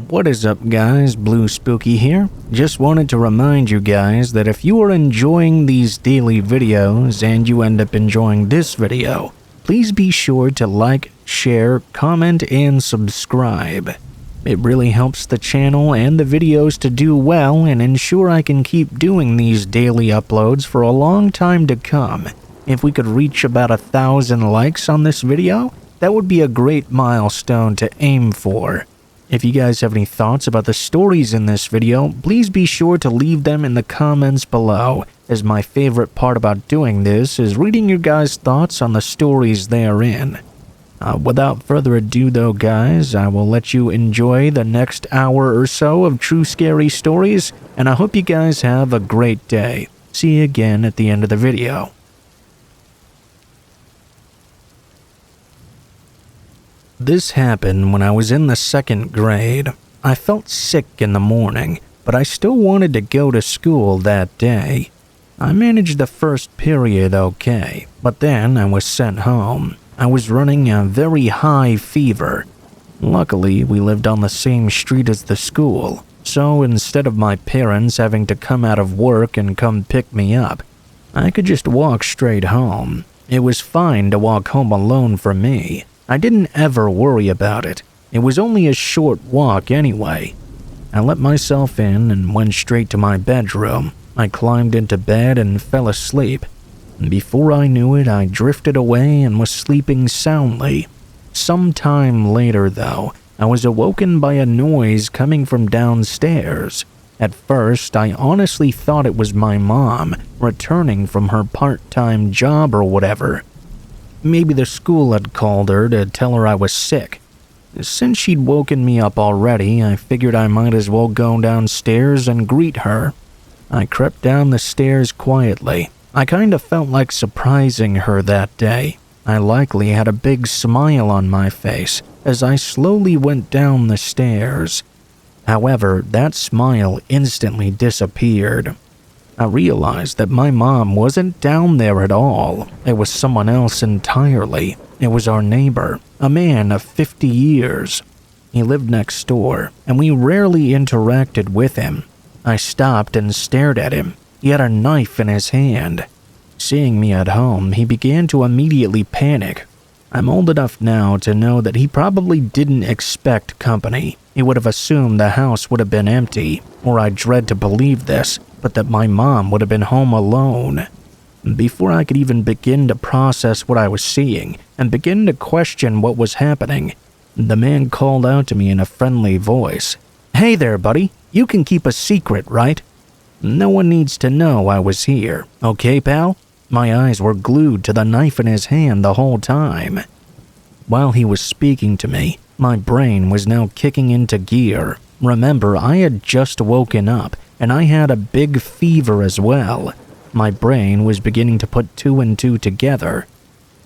What is up guys, Blue Spooky here. Just wanted to remind you guys that if you are enjoying these daily videos and you end up enjoying this video, please be sure to like, share, comment, and subscribe. It really helps the channel and the videos to do well and ensure I can keep doing these daily uploads for a long time to come. If we could reach about 1,000 likes on this video, that would be a great milestone to aim for. If you guys have any thoughts about the stories in this video, please be sure to leave them in the comments below, as my favorite part about doing this is reading your guys' thoughts on the stories therein. Without further ado though guys, I will let you enjoy the next hour or so of true scary stories, and I hope you guys have a great day. See you again at the end of the video. This happened when I was in the 2nd grade. I felt sick in the morning, but I still wanted to go to school that day. I managed the first period okay, but then I was sent home. I was running a very high fever. Luckily, we lived on the same street as the school, so instead of my parents having to come out of work and come pick me up, I could just walk straight home. It was fine to walk home alone for me. I didn't ever worry about it. It was only a short walk anyway. I let myself in and went straight to my bedroom. I climbed into bed and fell asleep. Before I knew it, I drifted away and was sleeping soundly. Sometime later, though, I was awoken by a noise coming from downstairs. At first, I honestly thought it was my mom returning from her part-time job or whatever. Maybe the school had called her to tell her I was sick. Since she'd woken me up already, I figured I might as well go downstairs and greet her. I crept down the stairs quietly. I kinda felt like surprising her that day. I likely had a big smile on my face as I slowly went down the stairs. However, that smile instantly disappeared. I realized that my mom wasn't down there at all. It was someone else entirely. It was our neighbor, a man of 50 years. He lived next door, and we rarely interacted with him. I stopped and stared at him. He had a knife in his hand. Seeing me at home, he began to immediately panic. I'm old enough now to know that he probably didn't expect company. He would have assumed the house would have been empty, or I dread to believe this, but that my mom would have been home alone. Before I could even begin to process what I was seeing and begin to question what was happening, the man called out to me in a friendly voice. "Hey there, buddy. You can keep a secret, right? No one needs to know I was here, okay, pal?" My eyes were glued to the knife in his hand the whole time. While he was speaking to me, my brain was now kicking into gear. Remember, I had just woken up, and I had a big fever as well. My brain was beginning to put 2 and 2 together.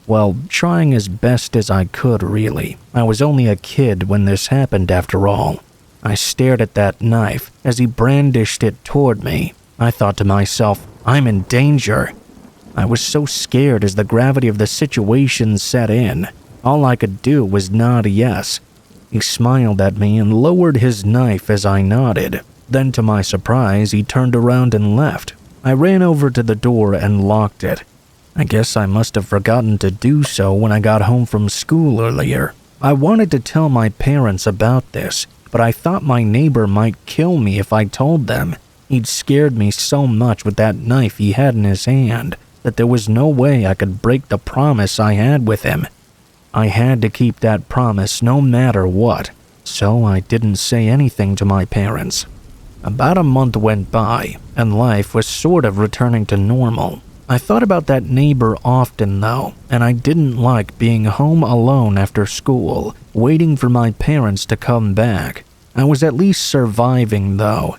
Well, trying as best as I could, really. I was only a kid when this happened after all. I stared at that knife as he brandished it toward me. I thought to myself, I'm in danger. I was so scared as the gravity of the situation set in. All I could do was nod yes. He smiled at me and lowered his knife as I nodded. Then to my surprise, he turned around and left. I ran over to the door and locked it. I guess I must have forgotten to do so when I got home from school earlier. I wanted to tell my parents about this, but I thought my neighbor might kill me if I told them. He'd scared me so much with that knife he had in his hand that there was no way I could break the promise I had with him. I had to keep that promise no matter what, so I didn't say anything to my parents. About a month went by, and life was sort of returning to normal. I thought about that neighbor often though, and I didn't like being home alone after school, waiting for my parents to come back. I was at least surviving though.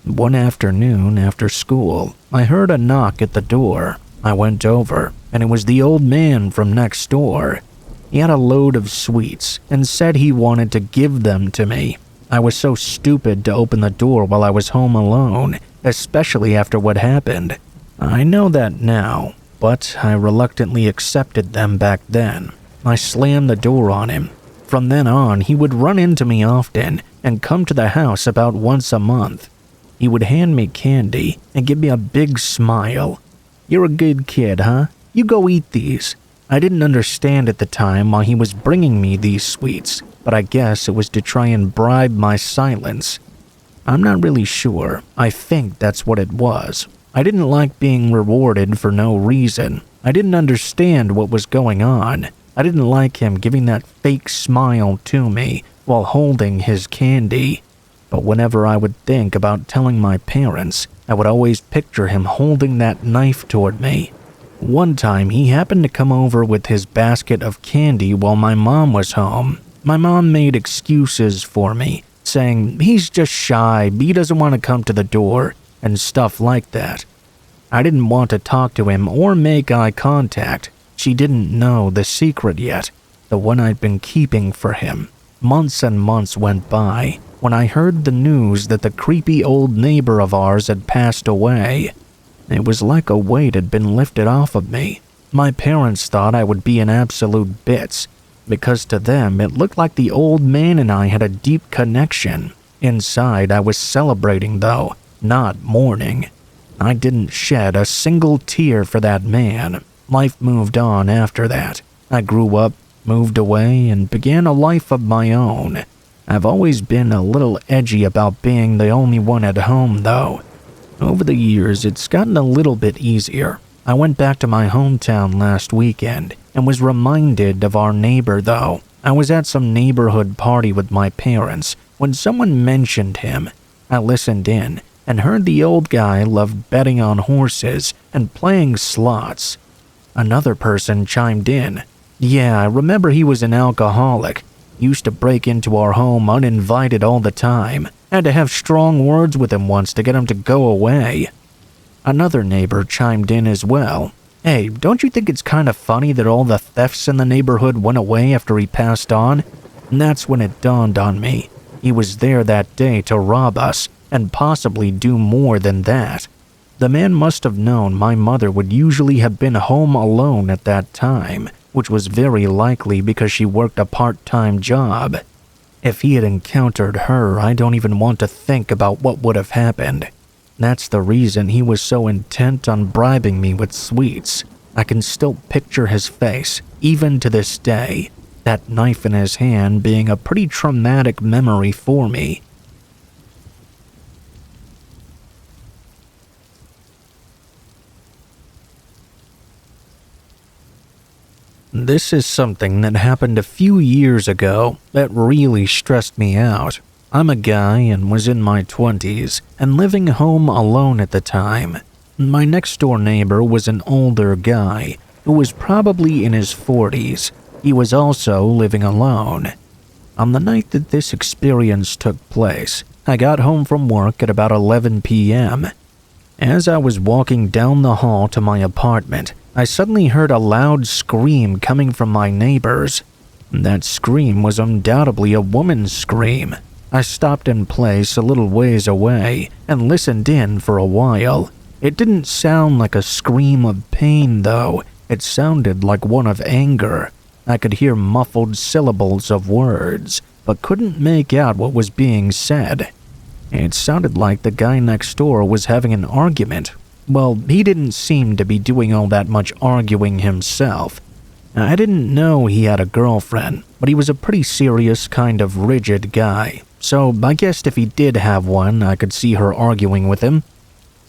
One afternoon after school, I heard a knock at the door. I went over, and it was the old man from next door. He had a load of sweets and said he wanted to give them to me. I was so stupid to open the door while I was home alone, especially after what happened. I know that now, but I reluctantly accepted them back then. I slammed the door on him. From then on, he would run into me often, and come to the house about once a month. He would hand me candy and give me a big smile. "You're a good kid, huh? You go eat these." I didn't understand at the time why he was bringing me these sweets, but I guess it was to try and bribe my silence. I'm not really sure. I think that's what it was. I didn't like being rewarded for no reason. I didn't understand what was going on. I didn't like him giving that fake smile to me while holding his candy. But whenever I would think about telling my parents, I would always picture him holding that knife toward me. One time, he happened to come over with his basket of candy while my mom was home. My mom made excuses for me, saying he's just shy, he doesn't want to come to the door, and stuff like that. I didn't want to talk to him or make eye contact. She didn't know the secret yet, the one I'd been keeping for him. Months and months went by when I heard the news that the creepy old neighbor of ours had passed away. It was like a weight had been lifted off of me. My parents thought I would be in absolute bits, because to them it looked like the old man and I had a deep connection. Inside, I was celebrating though, not mourning. I didn't shed a single tear for that man. Life moved on after that. I grew up, moved away, and began a life of my own. I've always been a little edgy about being the only one at home though. Over the years, it's gotten a little bit easier. I went back to my hometown last weekend and was reminded of our neighbor though. I was at some neighborhood party with my parents when someone mentioned him. I listened in and heard the old guy loved betting on horses and playing slots. Another person chimed in. "Yeah, I remember he was an alcoholic. Used to break into our home uninvited all the time. Had to have strong words with him once to get him to go away." Another neighbor chimed in as well. "Hey, don't you think it's kind of funny that all the thefts in the neighborhood went away after he passed on?" And that's when it dawned on me. He was there that day to rob us, and possibly do more than that. The man must have known my mother would usually have been home alone at that time, which was very likely because she worked a part-time job. If he had encountered her, I don't even want to think about what would have happened. That's the reason he was so intent on bribing me with sweets. I can still picture his face, even to this day. That knife in his hand being a pretty traumatic memory for me. This is something that happened a few years ago that really stressed me out. I'm a guy and was in my 20s and living home alone at the time. My next door neighbor was an older guy who was probably in his 40s. He was also living alone. On the night that this experience took place, I got home from work at about 11 p.m. As I was walking down the hall to my apartment, I suddenly heard a loud scream coming from my neighbors. That scream was undoubtedly a woman's scream. I stopped in place a little ways away and listened in for a while. It didn't sound like a scream of pain though. It sounded like one of anger. I could hear muffled syllables of words, but couldn't make out what was being said. It sounded like the guy next door was having an argument. Well, he didn't seem to be doing all that much arguing himself. I didn't know he had a girlfriend, but he was a pretty serious, kind of rigid guy. So I guessed if he did have one, I could see her arguing with him.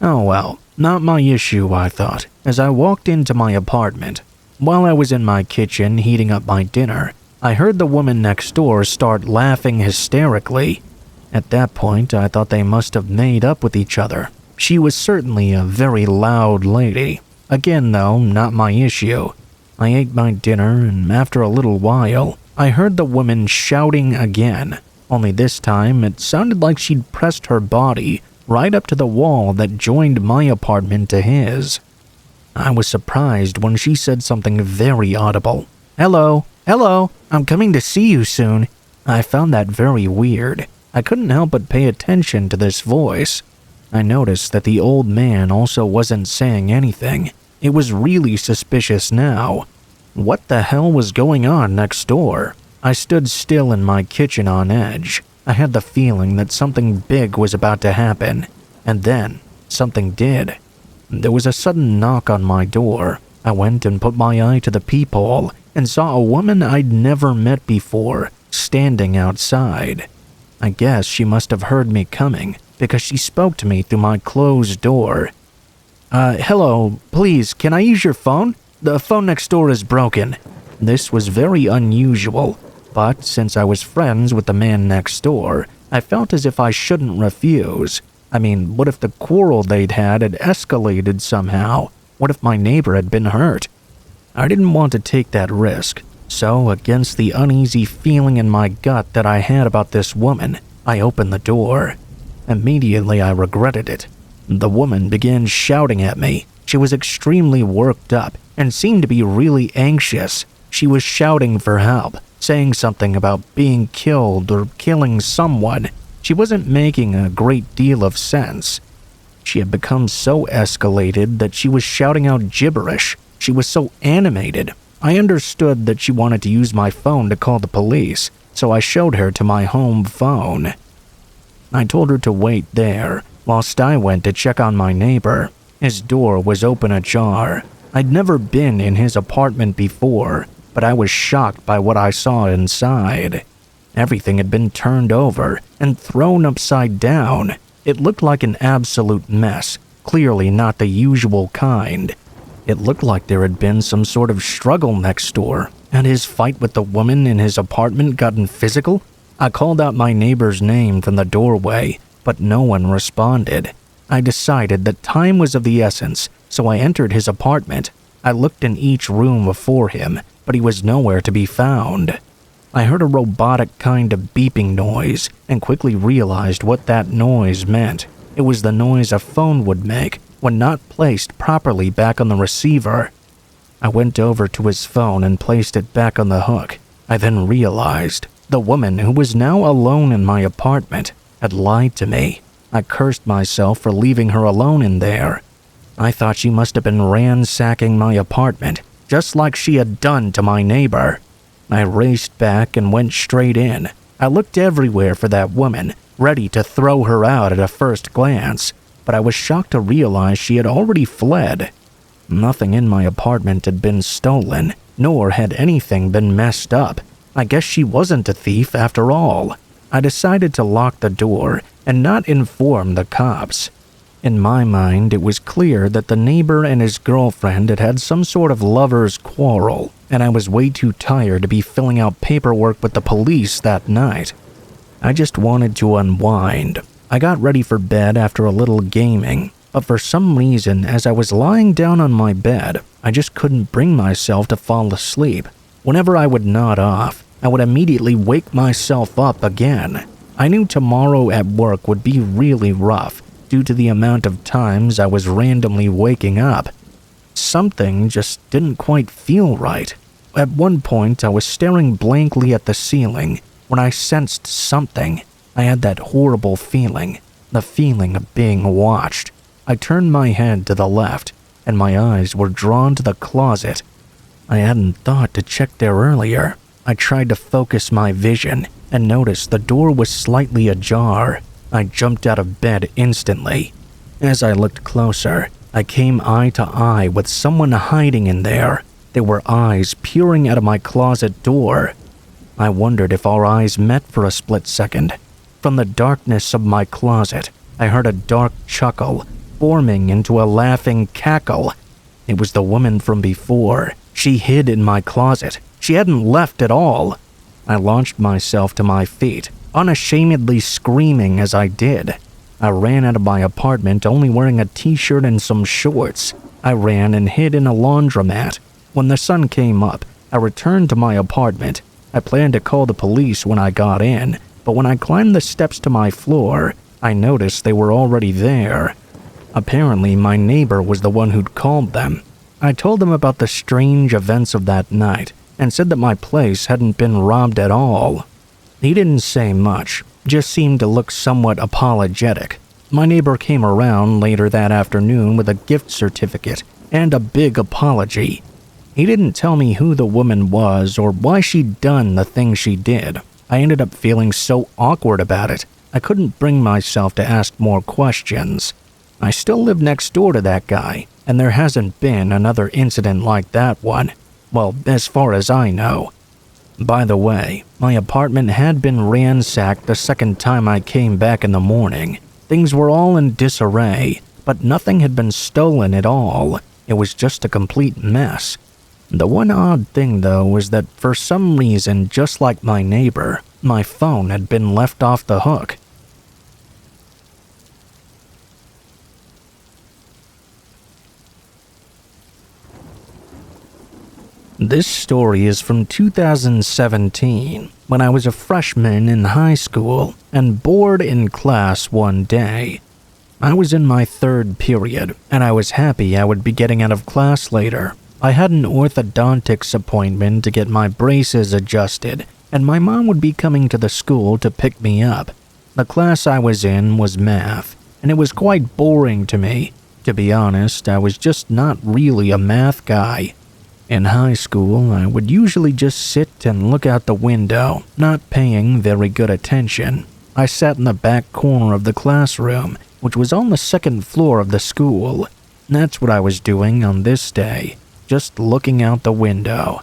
Oh well, not my issue, I thought, as I walked into my apartment. While I was in my kitchen heating up my dinner, I heard the woman next door start laughing hysterically. At that point, I thought they must have made up with each other. She was certainly a very loud lady. Again, though, not my issue. I ate my dinner, and after a little while, I heard the woman shouting again. Only this time, it sounded like she'd pressed her body right up to the wall that joined my apartment to his. I was surprised when she said something very audible. "Hello, hello, I'm coming to see you soon." I found that very weird. I couldn't help but pay attention to this voice. I noticed that the old man also wasn't saying anything. It was really suspicious now. What the hell was going on next door? I stood still in my kitchen on edge. I had the feeling that something big was about to happen, and then something did. There was a sudden knock on my door. I went and put my eye to the peephole and saw a woman I'd never met before standing outside. I guess she must have heard me coming because she spoke to me through my closed door. Hello, please, can I use your phone? The phone next door is broken." This was very unusual, but since I was friends with the man next door, I felt as if I shouldn't refuse. I mean, what if the quarrel they'd had escalated somehow? What if my neighbor had been hurt? I didn't want to take that risk, so against the uneasy feeling in my gut that I had about this woman, I opened the door. Immediately I regretted it. The woman began shouting at me. She was extremely worked up and seemed to be really anxious. She was shouting for help, saying something about being killed or killing someone. She wasn't making a great deal of sense. She had become so escalated that she was shouting out gibberish. She was so animated. I understood that she wanted to use my phone to call the police, so I showed her to my home phone. I told her to wait there, whilst I went to check on my neighbor. His door was open ajar. I'd never been in his apartment before, but I was shocked by what I saw inside. Everything had been turned over and thrown upside down. It looked like an absolute mess, clearly not the usual kind. It looked like there had been some sort of struggle next door. Had his fight with the woman in his apartment gotten physical? I called out my neighbor's name from the doorway, but no one responded. I decided that time was of the essence, so I entered his apartment. I looked in each room before him, but he was nowhere to be found. I heard a robotic kind of beeping noise and quickly realized what that noise meant. It was the noise a phone would make when not placed properly back on the receiver. I went over to his phone and placed it back on the hook. I then realized the woman who was now alone in my apartment had lied to me. I cursed myself for leaving her alone in there. I thought she must have been ransacking my apartment, just like she had done to my neighbor. I raced back and went straight in. I looked everywhere for that woman, ready to throw her out at a first glance, but I was shocked to realize she had already fled. Nothing in my apartment had been stolen, nor had anything been messed up. I guess she wasn't a thief after all. I decided to lock the door and not inform the cops. In my mind, it was clear that the neighbor and his girlfriend had had some sort of lover's quarrel, and I was way too tired to be filling out paperwork with the police that night. I just wanted to unwind. I got ready for bed after a little gaming, but for some reason, as I was lying down on my bed, I just couldn't bring myself to fall asleep. Whenever I would nod off, I would immediately wake myself up again. I knew tomorrow at work would be really rough due to the amount of times I was randomly waking up. Something just didn't quite feel right. At one point, I was staring blankly at the ceiling when I sensed something. I had that horrible feeling, the feeling of being watched. I turned my head to the left, and my eyes were drawn to the closet. I hadn't thought to check there earlier. I tried to focus my vision and noticed the door was slightly ajar. I jumped out of bed instantly. As I looked closer, I came eye to eye with someone hiding in there. There were eyes peering out of my closet door. I wondered if our eyes met for a split second. From the darkness of my closet, I heard a dark chuckle, forming into a laughing cackle. It was the woman from before. She hid in my closet. She hadn't left at all. I launched myself to my feet, unashamedly screaming as I did. I ran out of my apartment only wearing a t-shirt and some shorts. I ran and hid in a laundromat. When the sun came up, I returned to my apartment. I planned to call the police when I got in, but when I climbed the steps to my floor, I noticed they were already there. Apparently, my neighbor was the one who'd called them. I told them about the strange events of that night and said that my place hadn't been robbed at all. He didn't say much, just seemed to look somewhat apologetic. My neighbor came around later that afternoon with a gift certificate and a big apology. He didn't tell me who the woman was or why she'd done the thing she did. I ended up feeling so awkward about it, I couldn't bring myself to ask more questions. I still live next door to that guy, and there hasn't been another incident like that one. Well, as far as I know. By the way, my apartment had been ransacked the second time I came back in the morning. Things were all in disarray, but nothing had been stolen at all. It was just a complete mess. The one odd thing, though, was that for some reason, just like my neighbor, my phone had been left off the hook. This story is from 2017, when I was a freshman in high school and bored in class one day. I was in my third period, and I was happy I would be getting out of class later. I had an orthodontics appointment to get my braces adjusted, and my mom would be coming to the school to pick me up. The class I was in was math, and it was quite boring to me. To be honest, I was just not really a math guy. In high school, I would usually just sit and look out the window, not paying very good attention. I sat in the back corner of the classroom, which was on the second floor of the school. That's what I was doing on this day, just looking out the window.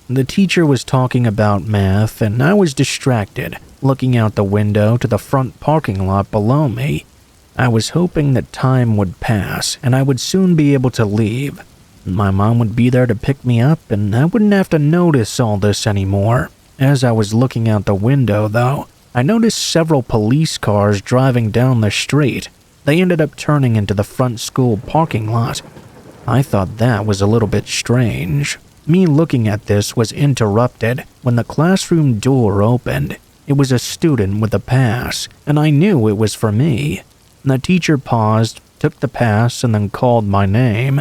The teacher was talking about math, and I was distracted, looking out the window to the front parking lot below me. I was hoping that time would pass, and I would soon be able to leave. My mom would be there to pick me up, and I wouldn't have to notice all this anymore. As I was looking out the window, though, I noticed several police cars driving down the street. They ended up turning into the front school parking lot. I thought that was a little bit strange. Me looking at this was interrupted when the classroom door opened. It was a student with a pass, and I knew it was for me. The teacher paused, took the pass, and then called my name.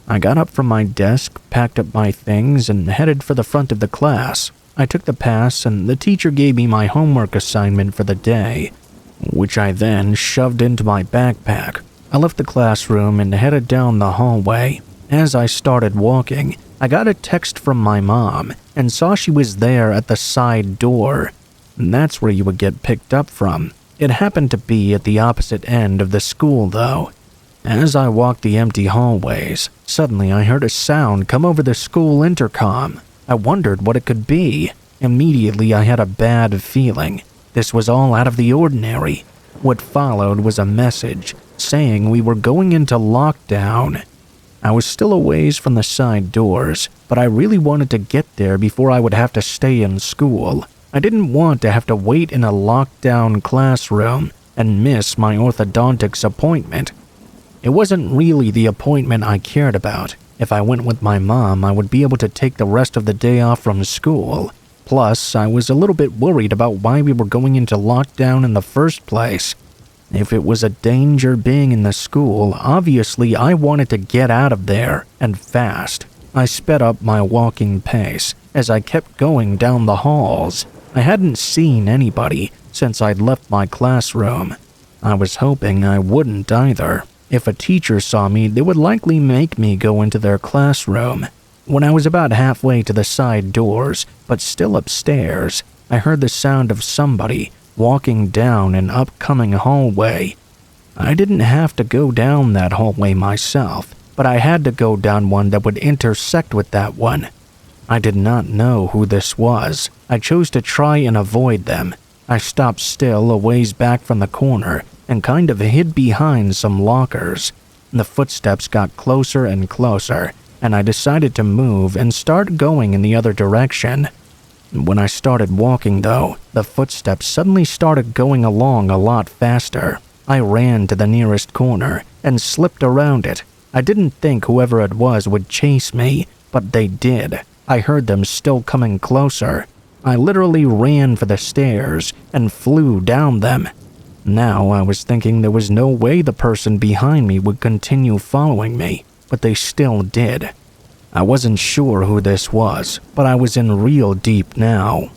I got up from my desk, packed up my things, and headed for the front of the class. I took the pass, and the teacher gave me my homework assignment for the day, which I then shoved into my backpack. I left the classroom and headed down the hallway. As I started walking, I got a text from my mom and saw she was there at the side door. That's where you would get picked up from. It happened to be at the opposite end of the school, though. As I walked the empty hallways, suddenly I heard a sound come over the school intercom. I wondered what it could be. Immediately I had a bad feeling. This was all out of the ordinary. What followed was a message saying we were going into lockdown. I was still a ways from the side doors, but I really wanted to get there before I would have to stay in school. I didn't want to have to wait in a lockdown classroom and miss my orthodontics appointment. It wasn't really the appointment I cared about. If I went with my mom, I would be able to take the rest of the day off from school. Plus, I was a little bit worried about why we were going into lockdown in the first place. If it was a danger being in the school, obviously I wanted to get out of there, and fast. I sped up my walking pace as I kept going down the halls. I hadn't seen anybody since I'd left my classroom. I was hoping I wouldn't either. If a teacher saw me, they would likely make me go into their classroom. When I was about halfway to the side doors, but still upstairs, I heard the sound of somebody walking down an upcoming hallway. I didn't have to go down that hallway myself, but I had to go down one that would intersect with that one. I did not know who this was. I chose to try and avoid them. I stopped still a ways back from the corner and kind of hid behind some lockers. The footsteps got closer and closer, and I decided to move and start going in the other direction. When I started walking, though, the footsteps suddenly started going along a lot faster. I ran to the nearest corner and slipped around it. I didn't think whoever it was would chase me, but they did. I heard them still coming closer. I literally ran for the stairs and flew down them. Now I was thinking there was no way the person behind me would continue following me, but they still did. I wasn't sure who this was, but I was in real deep now.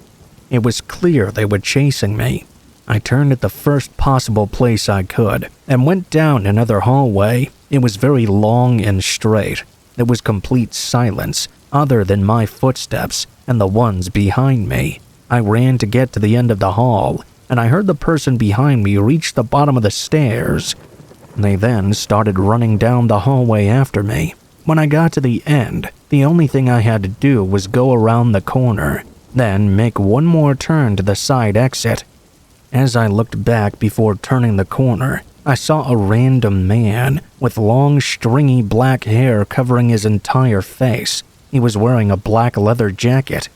It was clear they were chasing me. I turned at the first possible place I could and went down another hallway. It was very long and straight. There was complete silence other than my footsteps and the ones behind me. I ran to get to the end of the hall, and I heard the person behind me reach the bottom of the stairs. They then started running down the hallway after me. When I got to the end, the only thing I had to do was go around the corner, then make one more turn to the side exit. As I looked back before turning the corner, I saw a random man with long, stringy black hair covering his entire face. He was wearing a black leather jacket.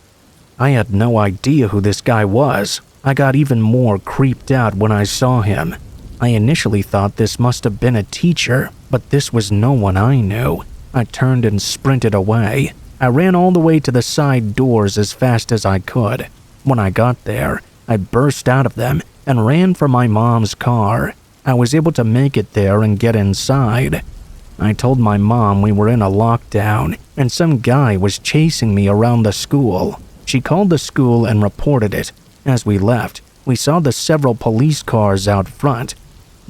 I had no idea who this guy was. I got even more creeped out when I saw him. I initially thought this must have been a teacher, but this was no one I knew. I turned and sprinted away. I ran all the way to the side doors as fast as I could. When I got there, I burst out of them and ran for my mom's car. I was able to make it there and get inside. I told my mom we were in a lockdown and some guy was chasing me around the school. She called the school and reported it. As we left, we saw the several police cars out front.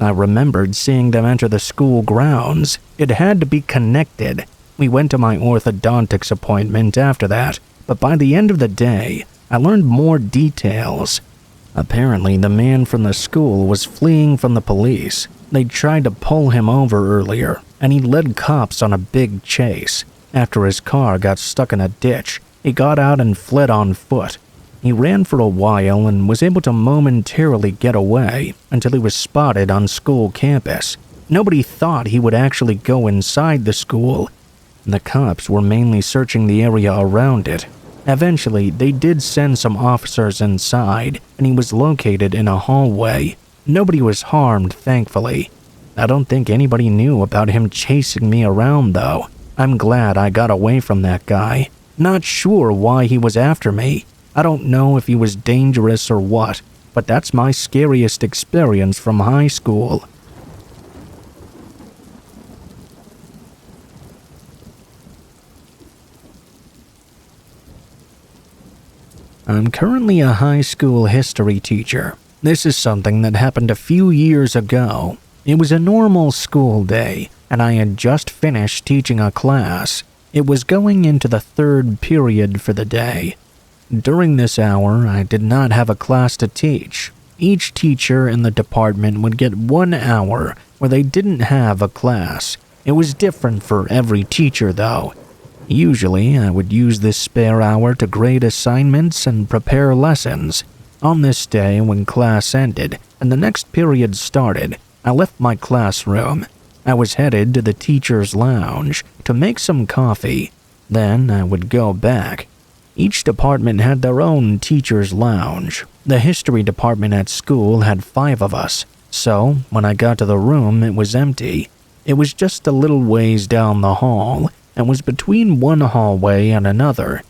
I remembered seeing them enter the school grounds. It had to be connected. We went to my orthodontics appointment after that, but by the end of the day, I learned more details. Apparently, the man from the school was fleeing from the police. They tried to pull him over earlier, and he led cops on a big chase. After his car got stuck in a ditch, he got out and fled on foot. He ran for a while and was able to momentarily get away until he was spotted on school campus. Nobody thought he would actually go inside the school. The cops were mainly searching the area around it. Eventually, they did send some officers inside, and he was located in a hallway. Nobody was harmed, thankfully. I don't think anybody knew about him chasing me around, though. I'm glad I got away from that guy. Not sure why he was after me. I don't know if he was dangerous or what, but that's my scariest experience from high school. I'm currently a high school history teacher. This is something that happened a few years ago. It was a normal school day, and I had just finished teaching a class. It was going into the third period for the day. During this hour, I did not have a class to teach. Each teacher in the department would get 1 hour where they didn't have a class. It was different for every teacher, though. Usually, I would use this spare hour to grade assignments and prepare lessons. On this day, when class ended and the next period started, I left my classroom. I was headed to the teacher's lounge to make some coffee. Then I would go back. Each department had their own teacher's lounge. The history department at school had 5 of us, so when I got to the room, it was empty. It was just a little ways down the hall and was between one hallway and another.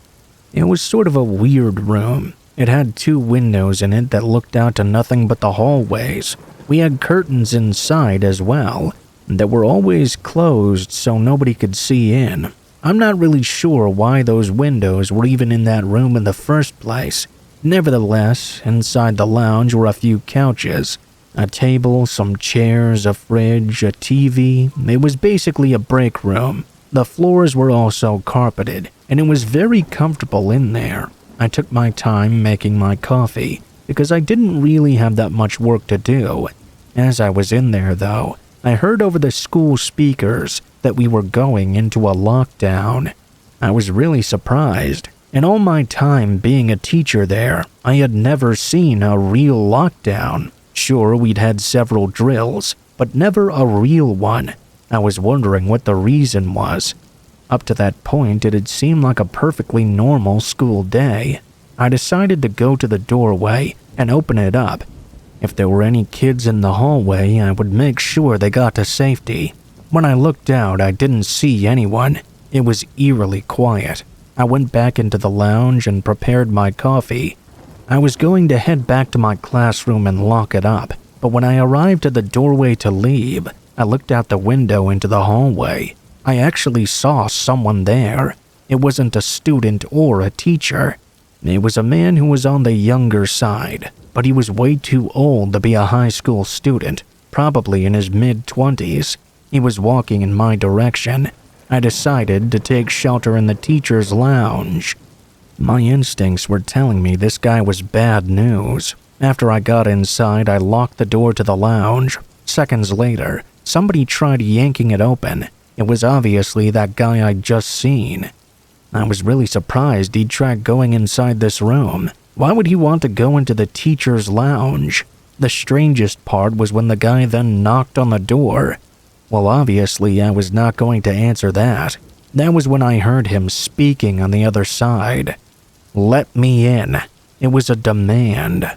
It was sort of a weird room. It had 2 windows in it that looked out to nothing but the hallways. We had curtains inside as well that were always closed so nobody could see in. I'm not really sure why those windows were even in that room in the first place. Nevertheless, inside the lounge were a few couches, a table, some chairs, a fridge, a TV. It was basically a break room. The floors were also carpeted, and it was very comfortable in there. I took my time making my coffee, because I didn't really have that much work to do. As I was in there, though, I heard over the school speakers that we were going into a lockdown. I was really surprised. In all my time being a teacher there, I had never seen a real lockdown. Sure, we'd had several drills, but never a real one. I was wondering what the reason was. Up to that point, it had seemed like a perfectly normal school day. I decided to go to the doorway and open it up. If there were any kids in the hallway, I would make sure they got to safety. When I looked out, I didn't see anyone. It was eerily quiet. I went back into the lounge and prepared my coffee. I was going to head back to my classroom and lock it up, but when I arrived at the doorway to leave, I looked out the window into the hallway. I actually saw someone there. It wasn't a student or a teacher. It was a man who was on the younger side, but he was way too old to be a high school student, probably in his mid-20s. He was walking in my direction. I decided to take shelter in the teacher's lounge. My instincts were telling me this guy was bad news. After I got inside, I locked the door to the lounge. Seconds later, somebody tried yanking it open. It was obviously that guy I'd just seen. I was really surprised he'd tried going inside this room. Why would he want to go into the teacher's lounge? The strangest part was when the guy then knocked on the door. Well, obviously, I was not going to answer that. That was when I heard him speaking on the other side. "Let me in." It was a demand.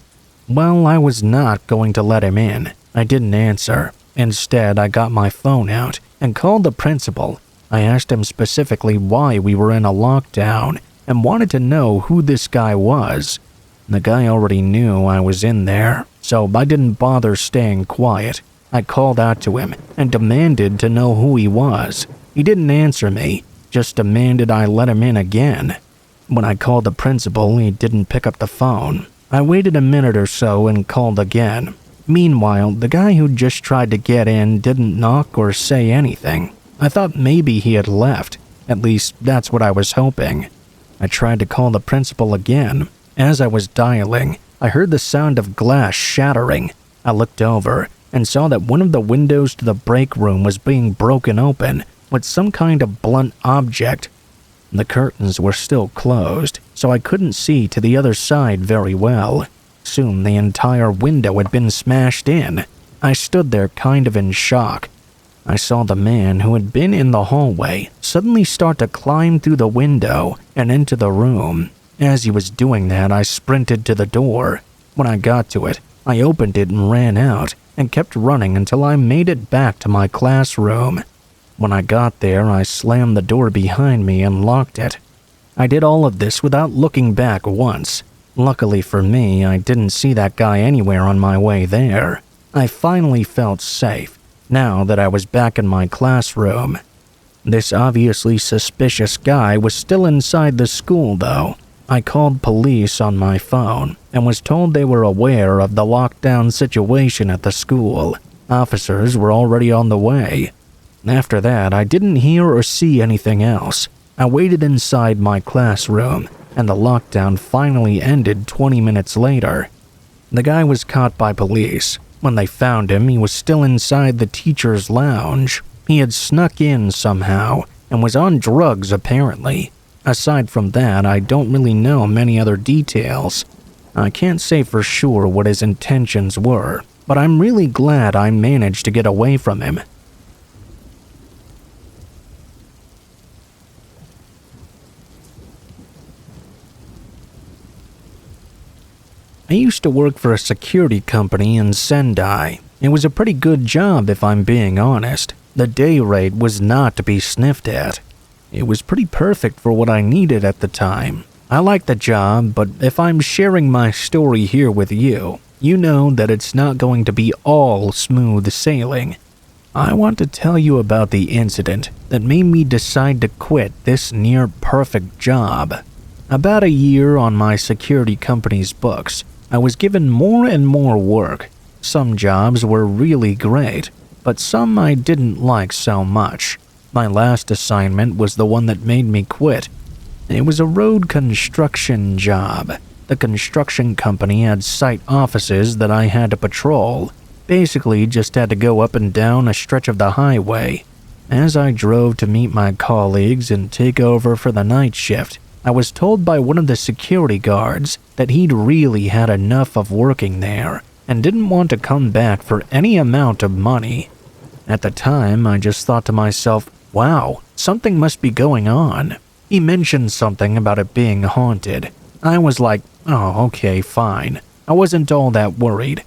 Well, I was not going to let him in. I didn't answer. Instead, I got my phone out and called the principal. I asked him specifically why we were in a lockdown and wanted to know who this guy was. The guy already knew I was in there, so I didn't bother staying quiet. I called out to him and demanded to know who he was. He didn't answer me, just demanded I let him in again. When I called the principal, he didn't pick up the phone. I waited a minute or so and called again. Meanwhile, the guy who just tried to get in didn't knock or say anything. I thought maybe he had left. At least, that's what I was hoping. I tried to call the principal again. As I was dialing, I heard the sound of glass shattering. I looked over and saw that one of the windows to the break room was being broken open with some kind of blunt object. The curtains were still closed, so I couldn't see to the other side very well. Soon the entire window had been smashed in. I stood there kind of in shock. I saw the man who had been in the hallway suddenly start to climb through the window and into the room. As he was doing that, I sprinted to the door. When I got to it, I opened it and ran out and kept running until I made it back to my classroom. When I got there, I slammed the door behind me and locked it. I did all of this without looking back once. Luckily for me, I didn't see that guy anywhere on my way there. I finally felt safe, now that I was back in my classroom. This obviously suspicious guy was still inside the school, though. I called police on my phone and was told they were aware of the lockdown situation at the school. Officers were already on the way. After that, I didn't hear or see anything else. I waited inside my classroom, and the lockdown finally ended 20 minutes later. The guy was caught by police. When they found him, he was still inside the teacher's lounge. He had snuck in somehow and was on drugs apparently. Aside from that, I don't really know many other details. I can't say for sure what his intentions were, but I'm really glad I managed to get away from him. I used to work for a security company in Sendai. It was a pretty good job if I'm being honest. The day rate was not to be sniffed at. It was pretty perfect for what I needed at the time. I liked the job, but if I'm sharing my story here with you, you know that it's not going to be all smooth sailing. I want to tell you about the incident that made me decide to quit this near-perfect job. About a year on my security company's books, I was given more and more work. Some jobs were really great, but some I didn't like so much. My last assignment was the one that made me quit. It was a road construction job. The construction company had site offices that I had to patrol. Basically, just had to go up and down a stretch of the highway. As I drove to meet my colleagues and take over for the night shift, I was told by one of the security guards that he'd really had enough of working there and didn't want to come back for any amount of money. At the time, I just thought to myself, wow, something must be going on. He mentioned something about it being haunted. I was like, oh, okay, fine. I wasn't all that worried.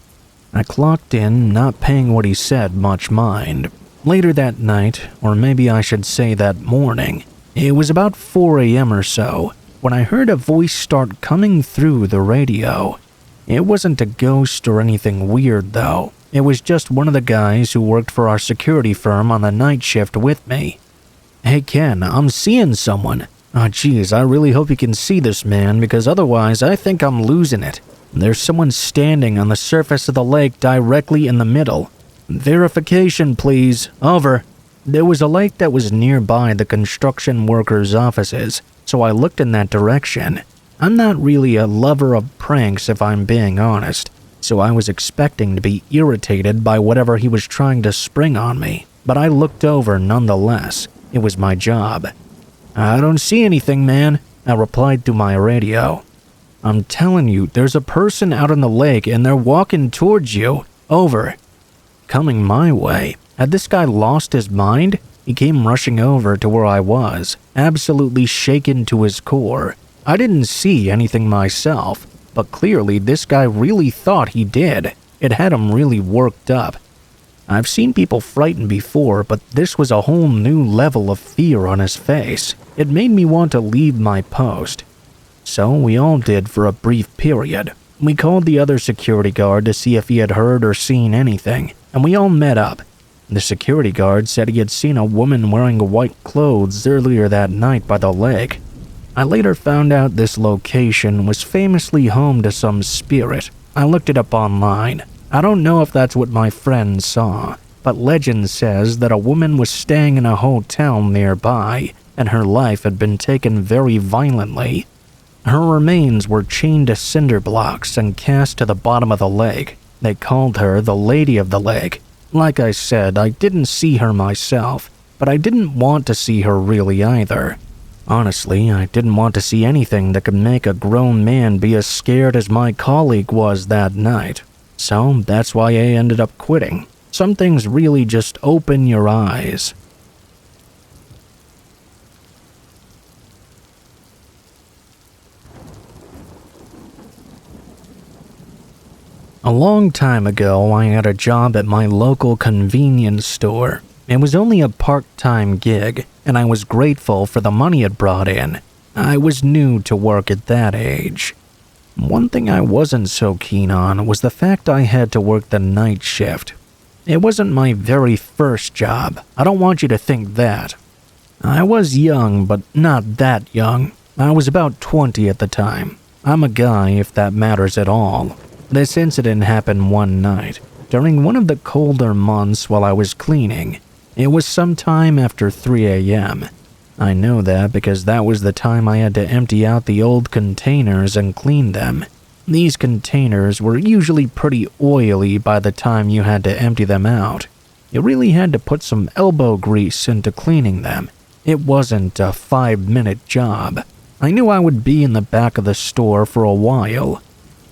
I clocked in, not paying what he said much mind. Later that night, or maybe I should say that morning, it was about 4 a.m. or so, when I heard a voice start coming through the radio. It wasn't a ghost or anything weird, though. It was just one of the guys who worked for our security firm on the night shift with me. "Hey Ken, I'm seeing someone. Oh geez, I really hope you can see this, man, because otherwise I think I'm losing it. There's someone standing on the surface of the lake directly in the middle. Verification, please. Over." There was a lake that was nearby the construction workers' offices, so I looked in that direction. I'm not really a lover of pranks if I'm being honest, so I was expecting to be irritated by whatever he was trying to spring on me, but I looked over nonetheless. It was my job. "I don't see anything, man," I replied through my radio. "I'm telling you, there's a person out on the lake and they're walking towards you. Over." Coming my way. Had this guy lost his mind? He came rushing over to where I was, absolutely shaken to his core. I didn't see anything myself, but clearly this guy really thought he did. It had him really worked up. I've seen people frightened before, but this was a whole new level of fear on his face. It made me want to leave my post. So we all did for a brief period. We called the other security guard to see if he had heard or seen anything, and we all met up. The security guard said he had seen a woman wearing white clothes earlier that night by the lake. I later found out this location was famously home to some spirit. I looked it up online. I don't know if that's what my friend saw, but legend says that a woman was staying in a hotel nearby, and her life had been taken very violently. Her remains were chained to cinder blocks and cast to the bottom of the lake. They called her the Lady of the Lake. Like I said, I didn't see her myself, but I didn't want to see her really either. Honestly, I didn't want to see anything that could make a grown man be as scared as my colleague was that night. So that's why I ended up quitting. Some things really just open your eyes. A long time ago, I had a job at my local convenience store. It was only a part-time gig, and I was grateful for the money it brought in. I was new to work at that age. One thing I wasn't so keen on was the fact I had to work the night shift. It wasn't my very first job. I don't want you to think that. I was young, but not that young. I was about 20 at the time. I'm a guy, if that matters at all. This incident happened one night, during one of the colder months while I was cleaning. It was sometime after 3 a.m. I know that because that was the time I had to empty out the old containers and clean them. These containers were usually pretty oily by the time you had to empty them out. You really had to put some elbow grease into cleaning them. It wasn't a 5-minute job. I knew I would be in the back of the store for a while.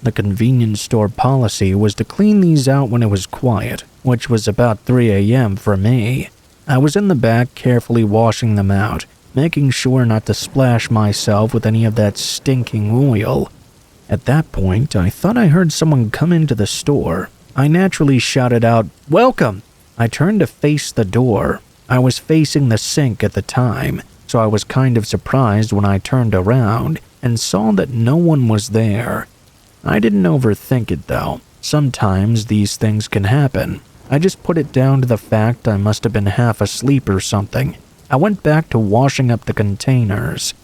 The convenience store policy was to clean these out when it was quiet, which was about 3 a.m. for me. I was in the back carefully washing them out, making sure not to splash myself with any of that stinking oil. At that point, I thought I heard someone come into the store. I naturally shouted out, "Welcome!" I turned to face the door. I was facing the sink at the time, so I was kind of surprised when I turned around and saw that no one was there. I didn't overthink it though. Sometimes these things can happen. I just put it down to the fact I must have been half asleep or something. I went back to washing up the containers.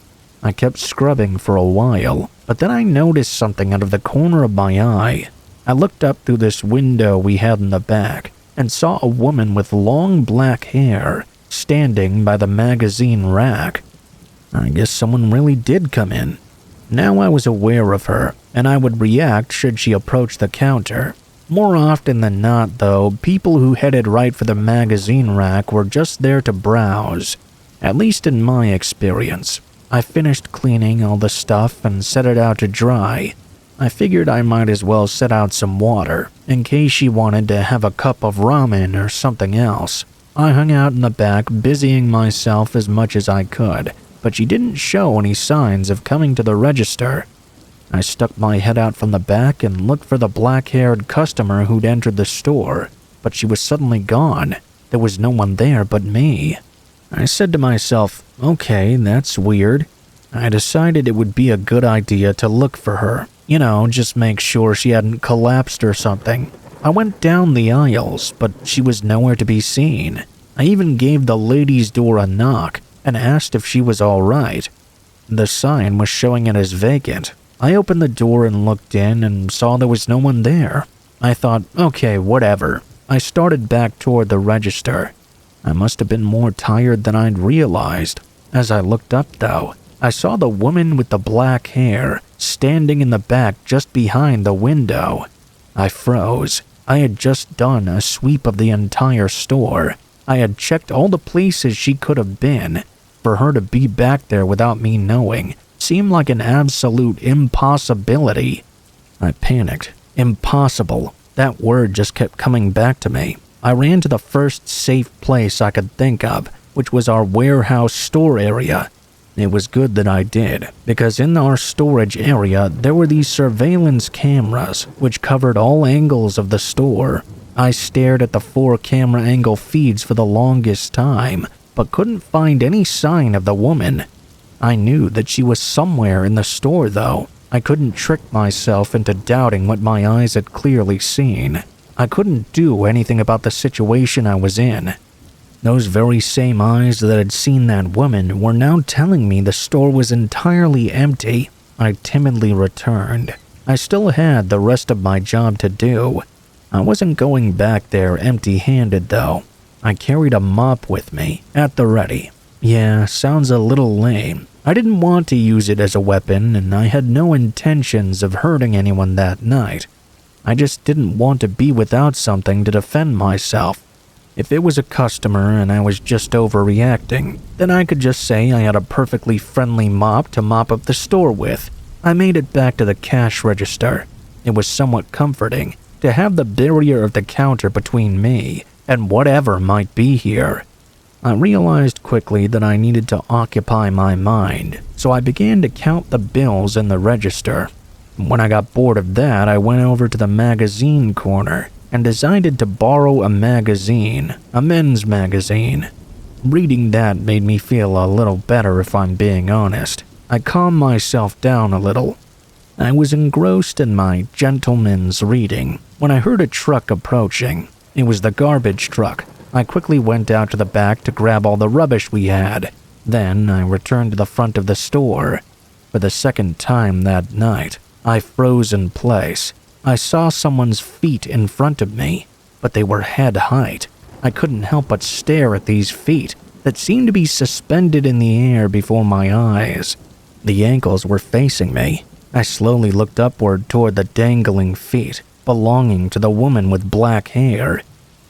I kept scrubbing for a while, but then I noticed something out of the corner of my eye. I looked up through this window we had in the back and saw a woman with long black hair standing by the magazine rack. I guess someone really did come in. Now I was aware of her, and I would react should she approach the counter. More often than not, though, people who headed right for the magazine rack were just there to browse, at least in my experience. I finished cleaning all the stuff and set it out to dry. I figured I might as well set out some water, in case she wanted to have a cup of ramen or something else. I hung out in the back, busying myself as much as I could, but she didn't show any signs of coming to the register. I stuck my head out from the back and looked for the black-haired customer who'd entered the store, but she was suddenly gone. There was no one there but me. I said to myself, okay, that's weird. I decided it would be a good idea to look for her. Just make sure she hadn't collapsed or something. I went down the aisles, but she was nowhere to be seen. I even gave the ladies' door a knock and asked if she was all right. The sign was showing it as vacant. I opened the door and looked in and saw there was no one there. I thought, okay, whatever. I started back toward the register. I must have been more tired than I'd realized. As I looked up, though, I saw the woman with the black hair standing in the back just behind the window. I froze. I had just done a sweep of the entire store. I had checked all the places she could have been. For her to be back there without me knowing seemed like an absolute impossibility. I panicked. Impossible. That word just kept coming back to me. I ran to the first safe place I could think of, which was our warehouse store area. It was good that I did, because in our storage area there were these surveillance cameras which covered all angles of the store. I stared at the 4 camera angle feeds for the longest time, but couldn't find any sign of the woman. I knew that she was somewhere in the store though. I couldn't trick myself into doubting what my eyes had clearly seen. I couldn't do anything about the situation I was in. Those very same eyes that had seen that woman were now telling me the store was entirely empty. I timidly returned. I still had the rest of my job to do. I wasn't going back there empty-handed though. I carried a mop with me, at the ready. Yeah, sounds a little lame. I didn't want to use it as a weapon, and I had no intentions of hurting anyone that night. I just didn't want to be without something to defend myself. If it was a customer and I was just overreacting, then I could just say I had a perfectly friendly mop to mop up the store with. I made it back to the cash register. It was somewhat comforting to have the barrier of the counter between me and whatever might be here. I realized quickly that I needed to occupy my mind, so I began to count the bills in the register. When I got bored of that, I went over to the magazine corner and decided to borrow a magazine, a men's magazine. Reading that made me feel a little better if I'm being honest. I calmed myself down a little. I was engrossed in my gentleman's reading when I heard a truck approaching. It was the garbage truck. I quickly went out to the back to grab all the rubbish we had. Then I returned to the front of the store. For the second time that night, I froze in place. I saw someone's feet in front of me, but they were head height. I couldn't help but stare at these feet that seemed to be suspended in the air before my eyes. The ankles were facing me. I slowly looked upward toward the dangling feet belonging to the woman with black hair.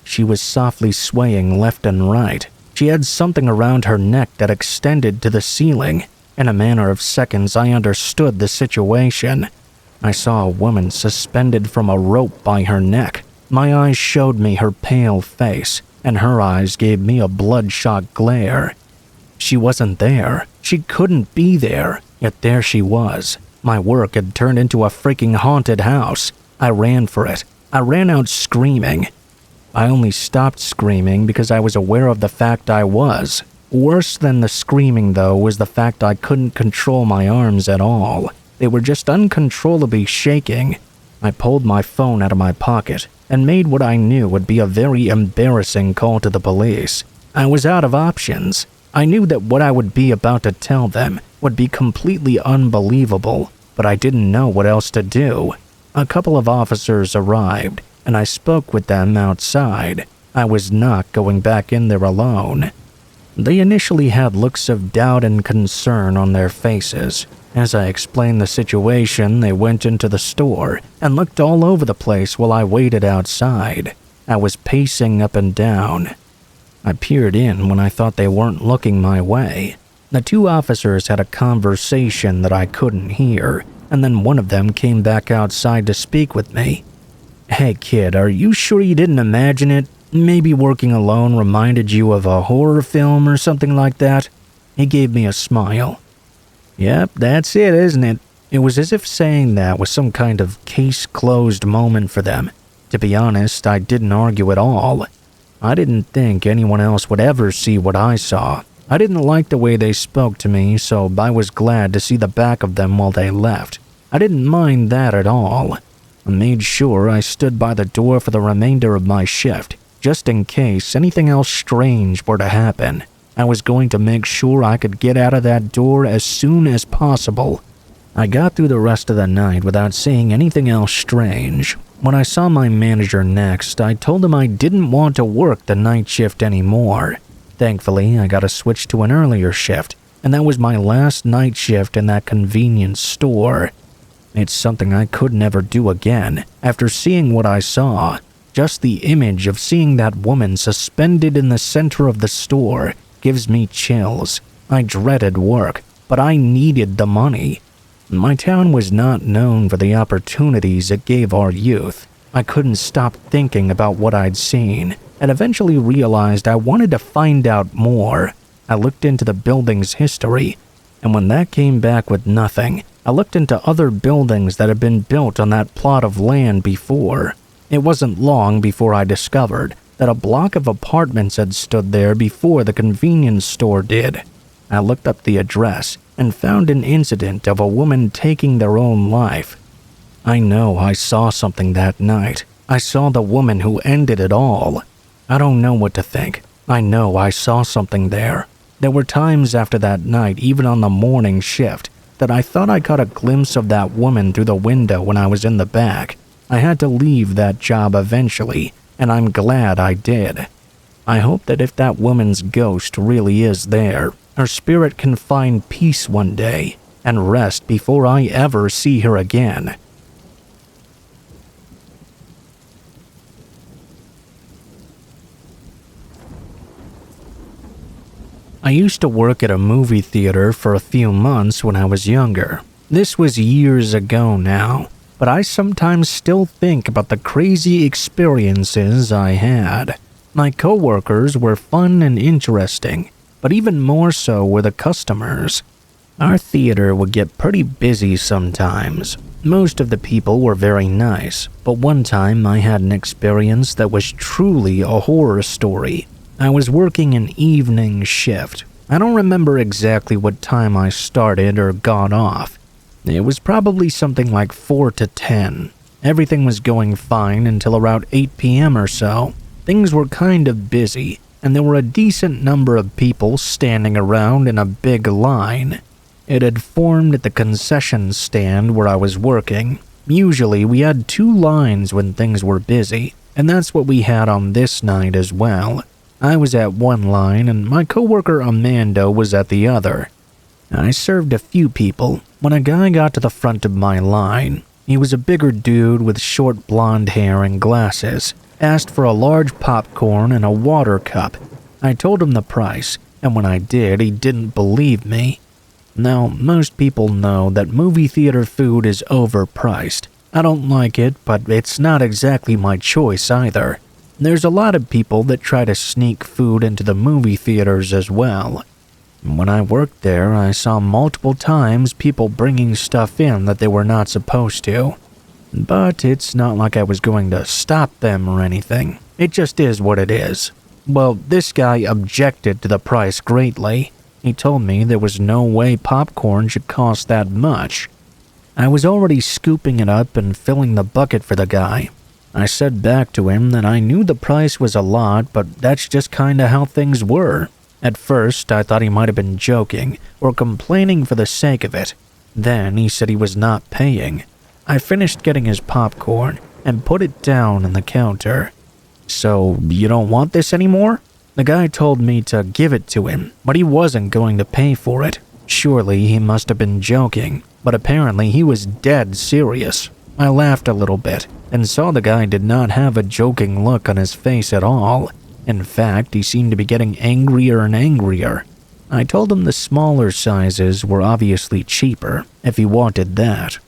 She was softly swaying left and right. She had something around her neck that extended to the ceiling. In a matter of seconds, I understood the situation. I saw a woman suspended from a rope by her neck. My eyes showed me her pale face, and her eyes gave me a bloodshot glare. She wasn't there. She couldn't be there, yet there she was. My work had turned into a freaking haunted house. I ran for it. I ran out screaming. I only stopped screaming because I was aware of the fact I was. Worse than the screaming, though, was the fact I couldn't control my arms at all. They were just uncontrollably shaking. I pulled my phone out of my pocket and made what I knew would be a very embarrassing call to the police. I was out of options. I knew that what I would be about to tell them would be completely unbelievable, but I didn't know what else to do. A couple of officers arrived, and I spoke with them outside. I was not going back in there alone. They initially had looks of doubt and concern on their faces. As I explained the situation, they went into the store and looked all over the place while I waited outside. I was pacing up and down. I peered in when I thought they weren't looking my way. The 2 officers had a conversation that I couldn't hear, and then one of them came back outside to speak with me. "Hey kid, are you sure you didn't imagine it? Maybe working alone reminded you of a horror film or something like that?" He gave me a smile. "Yep, that's it, isn't it?" It was as if saying that was some kind of case-closed moment for them. To be honest, I didn't argue at all. I didn't think anyone else would ever see what I saw. I didn't like the way they spoke to me, so I was glad to see the back of them while they left. I didn't mind that at all. I made sure I stood by the door for the remainder of my shift, just in case anything else strange were to happen. I was going to make sure I could get out of that door as soon as possible. I got through the rest of the night without seeing anything else strange. When I saw my manager next, I told him I didn't want to work the night shift anymore. Thankfully, I got a switch to an earlier shift, and that was my last night shift in that convenience store. It's something I could never do again after seeing what I saw. Just the image of seeing that woman suspended in the center of the store gives me chills. I dreaded work, but I needed the money. My town was not known for the opportunities it gave our youth. I couldn't stop thinking about what I'd seen, and eventually realized I wanted to find out more. I looked into the building's history, and when that came back with nothing, I looked into other buildings that had been built on that plot of land before. It wasn't long before I discovered that a block of apartments had stood there before the convenience store did. I looked up the address and found an incident of a woman taking their own life. I know I saw something that night. I saw the woman who ended it all. I don't know what to think. I know I saw something there. There were times after that night, even on the morning shift, that I thought I caught a glimpse of that woman through the window when I was in the back. I had to leave that job eventually, and I'm glad I did. I hope that if that woman's ghost really is there, her spirit can find peace one day and rest before I ever see her again. I used to work at a movie theater for a few months when I was younger. This was years ago now, but I sometimes still think about the crazy experiences I had. My coworkers were fun and interesting, but even more so were the customers. Our theater would get pretty busy sometimes. Most of the people were very nice, but one time I had an experience that was truly a horror story. I was working an evening shift. I don't remember exactly what time I started or got off. It was probably something like 4 to 10. Everything was going fine until around 8 p.m. or so. Things were kind of busy, and there were a decent number of people standing around in a big line. It had formed at the concession stand where I was working. Usually we had 2 lines when things were busy, and that's what we had on this night as well. I was at one line and my coworker Amanda was at the other. I served a few people when a guy got to the front of my line. He was a bigger dude with short blonde hair and glasses. Asked for a large popcorn and a water cup. I told him the price, and when I did, he didn't believe me. Now, most people know that movie theater food is overpriced. I don't like it, but it's not exactly my choice either. There's a lot of people that try to sneak food into the movie theaters as well. When I worked there, I saw multiple times people bringing stuff in that they were not supposed to. But it's not like I was going to stop them or anything. It just is what it is. Well, this guy objected to the price greatly. He told me there was no way popcorn should cost that much. I was already scooping it up and filling the bucket for the guy. I said back to him that I knew the price was a lot, but that's just kinda how things were. At first, I thought he might have been joking or complaining for the sake of it. Then he said he was not paying. I finished getting his popcorn and put it down on the counter. "So, you don't want this anymore?" The guy told me to give it to him, but he wasn't going to pay for it. Surely he must have been joking, but apparently he was dead serious. I laughed a little bit and saw the guy did not have a joking look on his face at all. In fact, he seemed to be getting angrier and angrier. I told him the smaller sizes were obviously cheaper if he wanted that.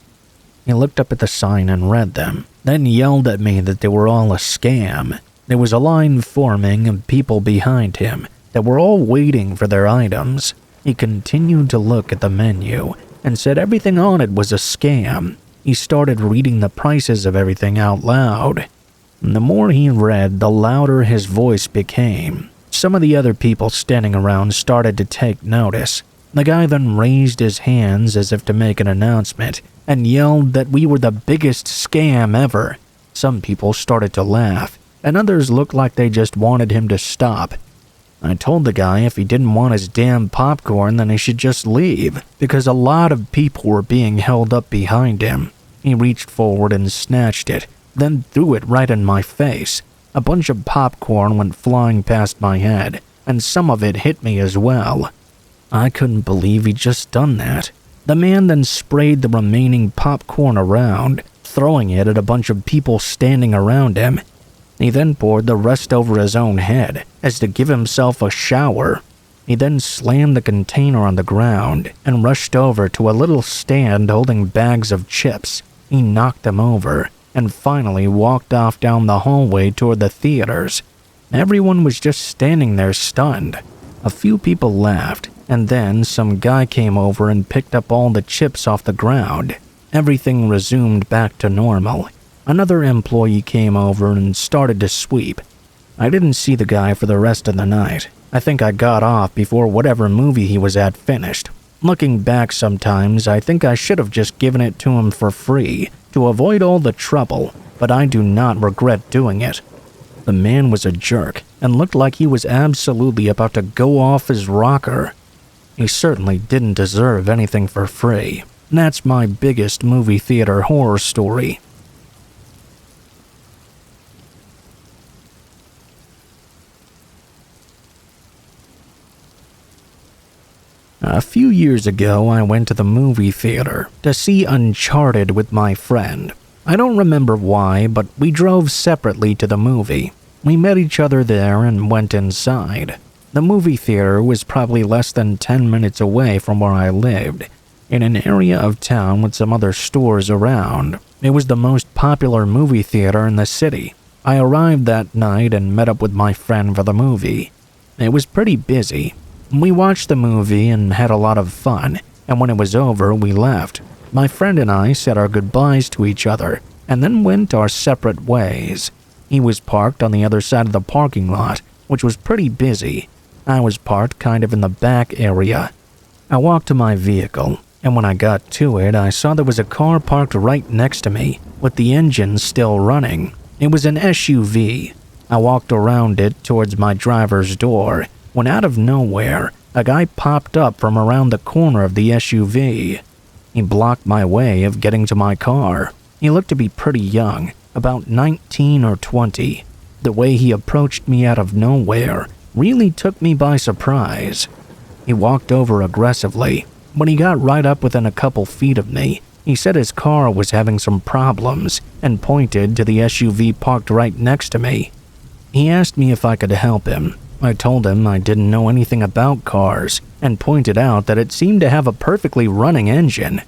He looked up at the sign and read them, then yelled at me that they were all a scam. There was a line forming of people behind him that were all waiting for their items. He continued to look at the menu and said everything on it was a scam. He started reading the prices of everything out loud. The more he read, the louder his voice became. Some of the other people standing around started to take notice. The guy then raised his hands as if to make an announcement and yelled that we were the biggest scam ever. Some people started to laugh, and others looked like they just wanted him to stop. I told the guy if he didn't want his damn popcorn, then he should just leave, because a lot of people were being held up behind him. He reached forward and snatched it, then threw it right in my face. A bunch of popcorn went flying past my head, and some of it hit me as well. I couldn't believe he'd just done that. The man then sprayed the remaining popcorn around, throwing it at a bunch of people standing around him. He then poured the rest over his own head, as to give himself a shower. He then slammed the container on the ground and rushed over to a little stand holding bags of chips. He knocked them over and finally walked off down the hallway toward the theaters. Everyone was just standing there stunned. A few people laughed, and then some guy came over and picked up all the chips off the ground. Everything resumed back to normal. Another employee came over and started to sweep. I didn't see the guy for the rest of the night. I think I got off before whatever movie he was at finished. Looking back sometimes, I think I should have just given it to him for free to avoid all the trouble, but I do not regret doing it. The man was a jerk and looked like he was absolutely about to go off his rocker. He certainly didn't deserve anything for free. That's my biggest movie theater horror story. A few years ago, I went to the movie theater to see Uncharted with my friend. I don't remember why, but we drove separately to the movie. We met each other there and went inside. The movie theater was probably less than 10 minutes away from where I lived, in an area of town with some other stores around. It was the most popular movie theater in the city. I arrived that night and met up with my friend for the movie. It was pretty busy. We watched the movie and had a lot of fun, and when it was over, we left. My friend and I said our goodbyes to each other, and then went our separate ways. He was parked on the other side of the parking lot, which was pretty busy. I was parked kind of in the back area. I walked to my vehicle, and when I got to it, I saw there was a car parked right next to me, with the engine still running. It was an SUV. I walked around it towards my driver's door, when out of nowhere, a guy popped up from around the corner of the SUV. He blocked my way of getting to my car. He looked to be pretty young, about 19 or 20. The way he approached me out of nowhere really took me by surprise. He walked over aggressively. When he got right up within a couple feet of me, he said his car was having some problems and pointed to the SUV parked right next to me. He asked me if I could help him. I told him I didn't know anything about cars and pointed out that it seemed to have a perfectly running engine.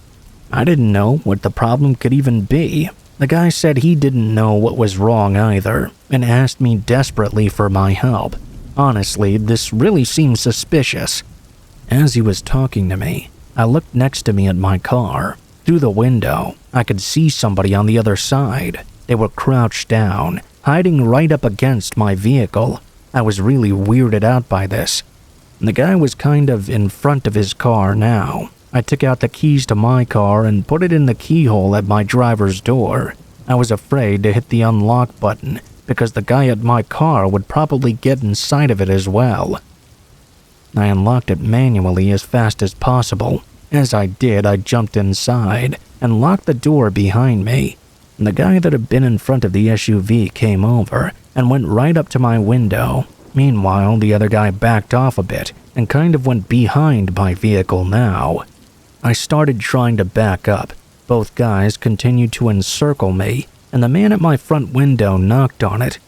I didn't know what the problem could even be. The guy said he didn't know what was wrong either and asked me desperately for my help. Honestly, this really seemed suspicious. As he was talking to me, I looked next to me at my car. Through the window, I could see somebody on the other side. They were crouched down, hiding right up against my vehicle. I was really weirded out by this. The guy was kind of in front of his car now. I took out the keys to my car and put it in the keyhole at my driver's door. I was afraid to hit the unlock button because the guy at my car would probably get inside of it as well. I unlocked it manually as fast as possible. As I did, I jumped inside and locked the door behind me. The guy that had been in front of the SUV came over and went right up to my window. Meanwhile, the other guy backed off a bit and kind of went behind my vehicle now. I started trying to back up. Both guys continued to encircle me, and the man at my front window knocked on it.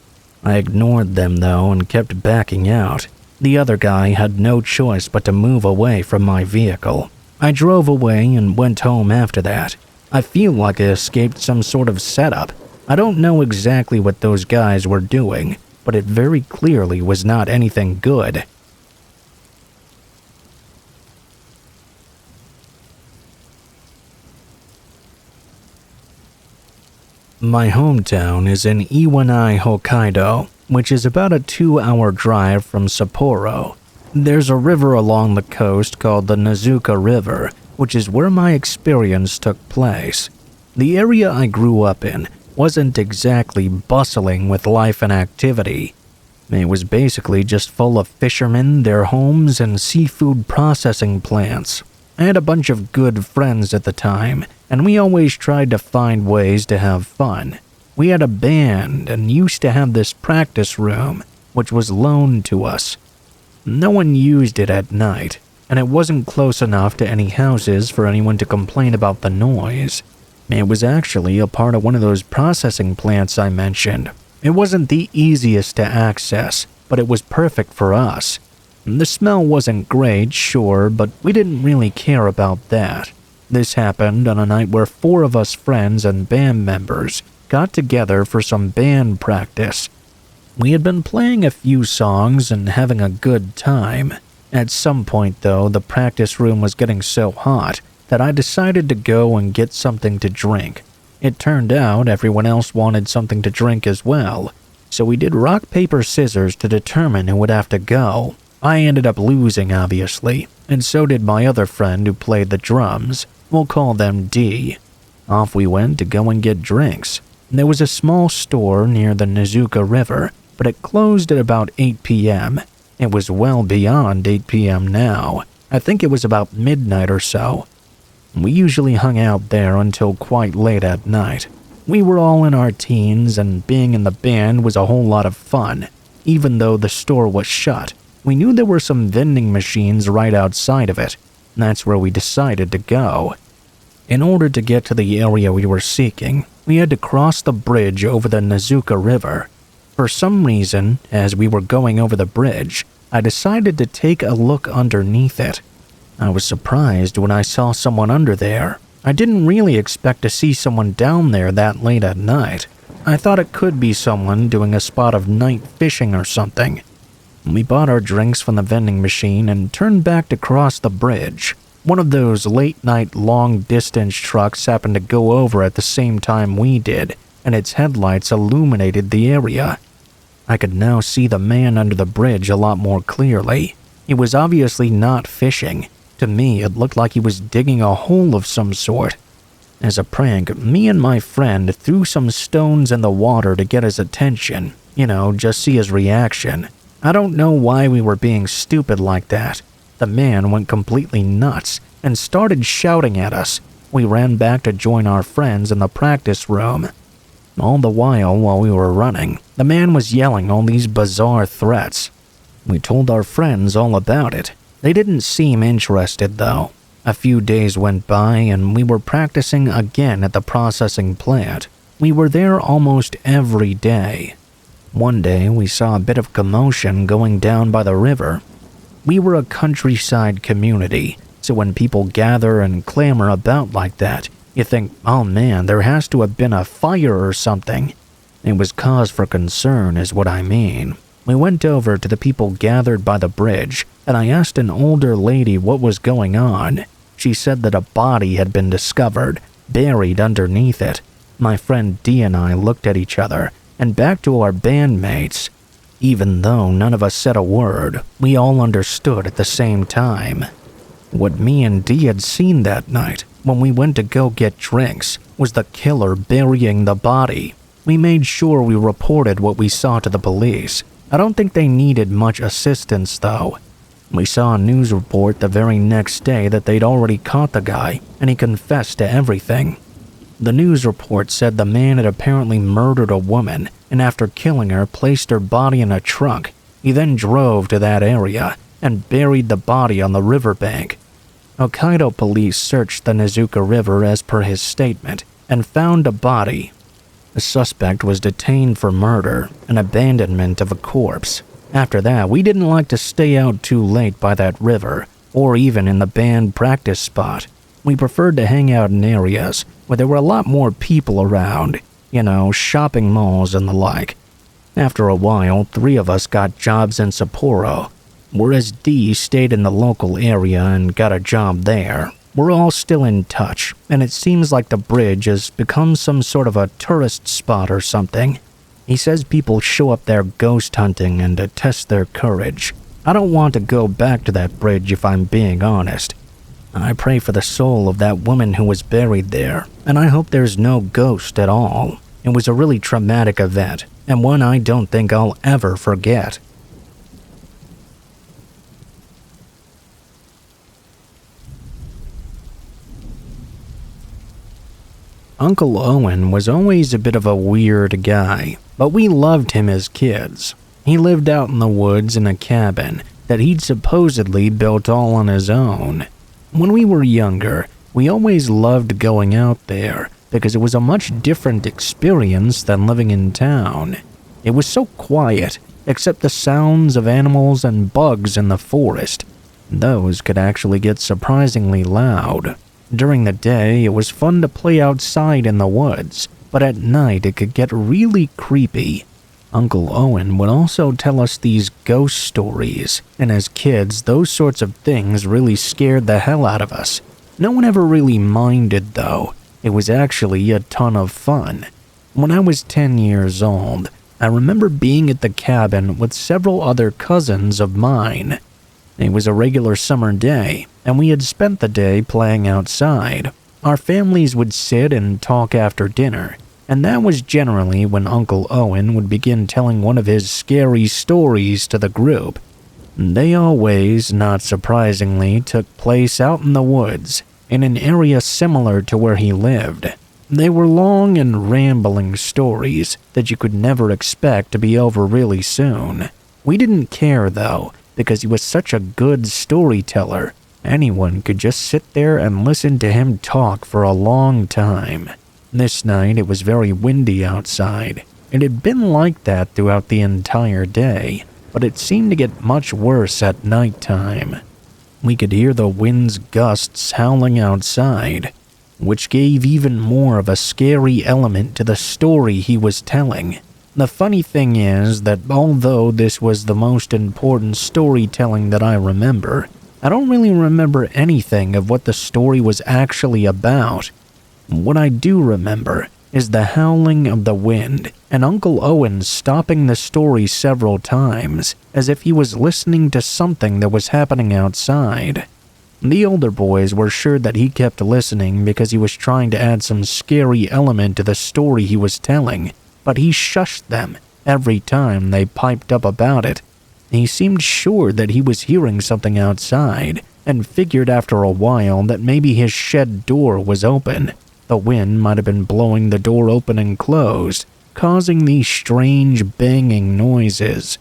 I ignored them though and kept backing out. The other guy had no choice but to move away from my vehicle. I drove away and went home after that. I feel like I escaped some sort of setup. I don't know exactly what those guys were doing, but it very clearly was not anything good. My hometown is in Iwanai, Hokkaido, which is about a 2-hour drive from Sapporo. There's a river along the coast called the Nezuka River, which is where my experience took place. The area I grew up in wasn't exactly bustling with life and activity. It was basically just full of fishermen, their homes, and seafood processing plants. I had a bunch of good friends at the time, and we always tried to find ways to have fun. We had a band and used to have this practice room, which was loaned to us. No one used it at night. and it wasn't close enough to any houses for anyone to complain about the noise. It was actually a part of one of those processing plants I mentioned. It wasn't the easiest to access, but it was perfect for us. The smell wasn't great, sure, but we didn't really care about that. This happened on a night where 4 of us friends and band members got together for some band practice. We had been playing a few songs and having a good time. At some point, though, the practice room was getting so hot that I decided to go and get something to drink. It turned out everyone else wanted something to drink as well, so we did rock, paper, scissors to determine who would have to go. I ended up losing, obviously, and so did my other friend who played the drums. We'll call them D. Off we went to go and get drinks. There was a small store near the Nezuka River, but it closed at about 8 p.m. It was well beyond 8 p.m. now. I think it was about midnight or so. We usually hung out there until quite late at night. We were all in our teens, and being in the band was a whole lot of fun. Even though the store was shut, we knew there were some vending machines right outside of it. That's where we decided to go. In order to get to the area we were seeking, we had to cross the bridge over the Nezuka River. For some reason, as we were going over the bridge, I decided to take a look underneath it. I was surprised when I saw someone under there. I didn't really expect to see someone down there that late at night. I thought it could be someone doing a spot of night fishing or something. We bought our drinks from the vending machine and turned back to cross the bridge. One of those late-night long-distance trucks happened to go over at the same time we did, and its headlights illuminated the area. I could now see the man under the bridge a lot more clearly. He was obviously not fishing. To me, it looked like he was digging a hole of some sort. As a prank, me and my friend threw some stones in the water to get his attention. Just see his reaction. I don't know why we were being stupid like that. The man went completely nuts and started shouting at us. We ran back to join our friends in the practice room. All the while we were running, the man was yelling all these bizarre threats. We told our friends all about it. They didn't seem interested, though. A few days went by and we were practicing again at the processing plant. We were there almost every day. One day, we saw a bit of commotion going down by the river. We were a countryside community, so when people gather and clamor about like that, you think, oh man, there has to have been a fire or something. It was cause for concern is what I mean. We went over to the people gathered by the bridge, and I asked an older lady what was going on. She said that a body had been discovered, buried underneath it. My friend D and I looked at each other, and back to our bandmates. Even though none of us said a word, we all understood at the same time. What me and D had seen that night, when we went to go get drinks, was the killer burying the body. We made sure we reported what we saw to the police. I don't think they needed much assistance, though. We saw a news report the very next day that they'd already caught the guy, and he confessed to everything. The news report said the man had apparently murdered a woman, and after killing her, placed her body in a trunk. He then drove to that area and buried the body on the riverbank. Hokkaido police searched the Nezuka River as per his statement and found a body. The suspect was detained for murder and abandonment of a corpse. After that, we didn't like to stay out too late by that river, or even in the band practice spot. We preferred to hang out in areas where there were a lot more people around, shopping malls and the like. After a while, 3 of us got jobs in Sapporo, whereas D stayed in the local area and got a job there. We're all still in touch, and it seems like the bridge has become some sort of a tourist spot or something. He says people show up there ghost hunting and to test their courage. I don't want to go back to that bridge if I'm being honest. I pray for the soul of that woman who was buried there, and I hope there's no ghost at all. It was a really traumatic event, and one I don't think I'll ever forget. Uncle Owen was always a bit of a weird guy, but we loved him as kids. He lived out in the woods in a cabin, that he'd supposedly built all on his own. When we were younger, we always loved going out there because it was a much different experience than living in town. It was so quiet, except the sounds of animals and bugs in the forest. Those could actually get surprisingly loud. During the day, it was fun to play outside in the woods, but at night it could get really creepy. Uncle Owen would also tell us these ghost stories, and as kids, those sorts of things really scared the hell out of us. No one ever really minded, though. It was actually a ton of fun. When I was 10 years old, I remember being at the cabin with several other cousins of mine. It was a regular summer day, and we had spent the day playing outside. Our families would sit and talk after dinner, and that was generally when Uncle Owen would begin telling one of his scary stories to the group. They always, not surprisingly, took place out in the woods, in an area similar to where he lived. They were long and rambling stories that you could never expect to be over really soon. We didn't care, though, because he was such a good storyteller. Anyone could just sit there and listen to him talk for a long time. This night it was very windy outside. It had been like that throughout the entire day, but it seemed to get much worse at nighttime. We could hear the wind's gusts howling outside, which gave even more of a scary element to the story he was telling. The funny thing is that although this was the most important storytelling that I remember, I don't really remember anything of what the story was actually about. What I do remember is the howling of the wind and Uncle Owen stopping the story several times as if he was listening to something that was happening outside. The older boys were sure that he kept listening because he was trying to add some scary element to the story he was telling, but he shushed them every time they piped up about it. He seemed sure that he was hearing something outside and figured after a while that maybe his shed door was open. The wind might have been blowing the door open and closed, causing these strange banging noises.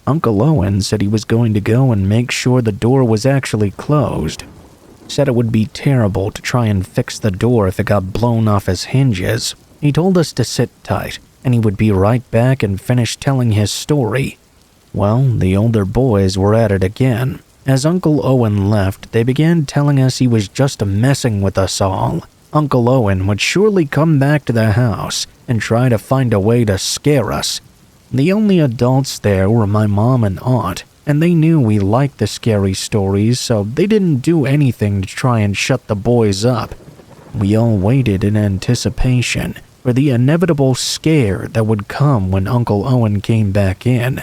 Uncle Owen said he was going to go and make sure the door was actually closed. Said it would be terrible to try and fix the door if it got blown off its hinges. He told us to sit tight, and he would be right back and finish telling his story. Well, the older boys were at it again. As Uncle Owen left, they began telling us he was just messing with us all. Uncle Owen would surely come back to the house and try to find a way to scare us. The only adults there were my mom and aunt, and they knew we liked the scary stories, so they didn't do anything to try and shut the boys up. We all waited in anticipation for the inevitable scare that would come when Uncle Owen came back in.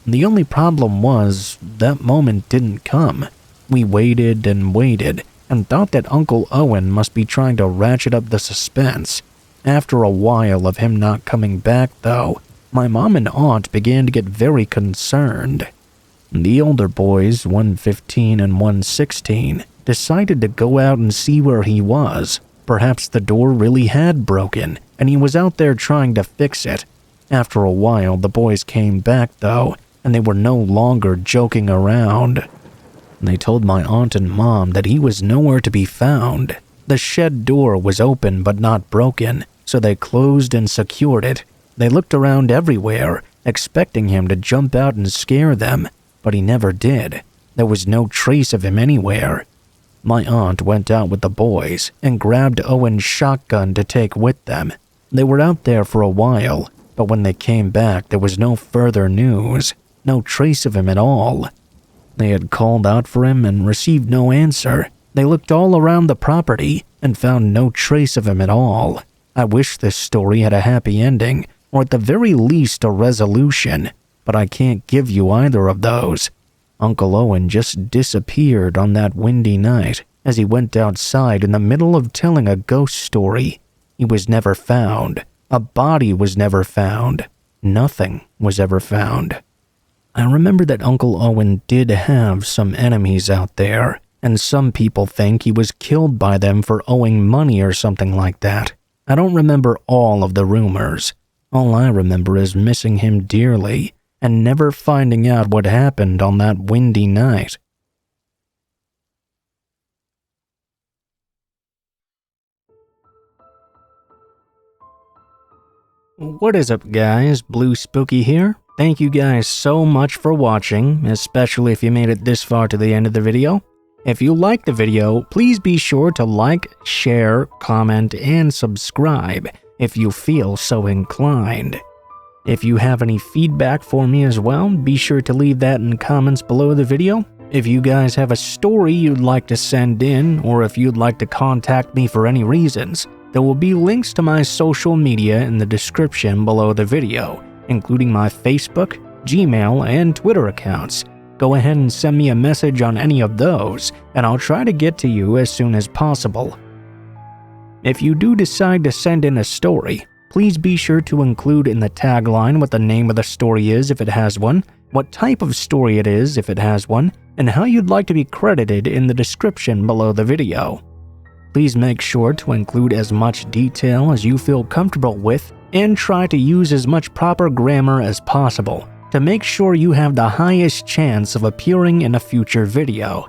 The only problem was that moment didn't come. We waited and thought that Uncle Owen must be trying to ratchet up the suspense. After a while of him not coming back, though, my mom and aunt began to get very concerned. The older boys, 115 and 116, decided to go out and see where he was. Perhaps the door really had broken, and he was out there trying to fix it. After a while, the boys came back, though, and they were no longer joking around. They told my aunt and mom that he was nowhere to be found. The shed door was open but not broken, so they closed and secured it. They looked around everywhere, expecting him to jump out and scare them, but he never did. There was no trace of him anywhere. My aunt went out with the boys and grabbed Owen's shotgun to take with them. They were out there for a while, but when they came back, there was no further news, no trace of him at all. They had called out for him and received no answer. They looked all around the property and found no trace of him at all. I wish this story had a happy ending, or at the very least a resolution, but I can't give you either of those. Uncle Owen just disappeared on that windy night as he went outside in the middle of telling a ghost story. He was never found. A body was never found. Nothing was ever found. I remember that Uncle Owen did have some enemies out there, and some people think he was killed by them for owing money or something like that. I don't remember all of the rumors. All I remember is missing him dearly and never finding out what happened on that windy night. What is up, guys? Blue Spooky here. Thank you guys so much for watching, especially if you made it this far to the end of the video. If you liked the video, please be sure to like, share, comment, and subscribe if you feel so inclined. If you have any feedback for me as well, be sure to leave that in comments below the video. If you guys have a story you'd like to send in, or if you'd like to contact me for any reasons, there will be links to my social media in the description below the video, including my Facebook, Gmail, and Twitter accounts. Go ahead and send me a message on any of those, and I'll try to get to you as soon as possible. If you do decide to send in a story, please be sure to include in the tagline what the name of the story is if it has one, what type of story it is if it has one, and how you'd like to be credited in the description below the video. Please make sure to include as much detail as you feel comfortable with, and try to use as much proper grammar as possible to make sure you have the highest chance of appearing in a future video.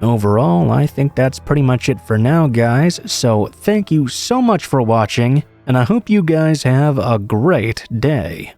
Overall, I think that's pretty much it for now, guys, so thank you so much for watching, and I hope you guys have a great day.